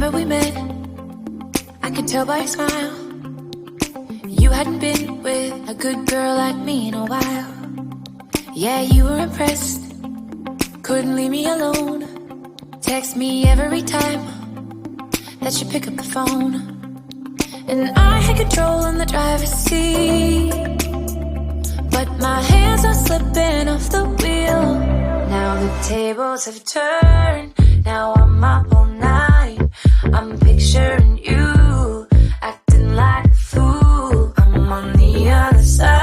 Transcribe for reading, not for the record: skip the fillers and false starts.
summer we met, I could tell by your smile you hadn't been with a good girl like me in a while. Yeah, you were impressed, couldn't leave me alone. Text me every time that you pick up the phone. And I had control in the driver's seat, but my hands are slipping off the wheel. Now the tables have turned, now I'm up all night. I'm picturing you acting like a fool. I'm on the other side.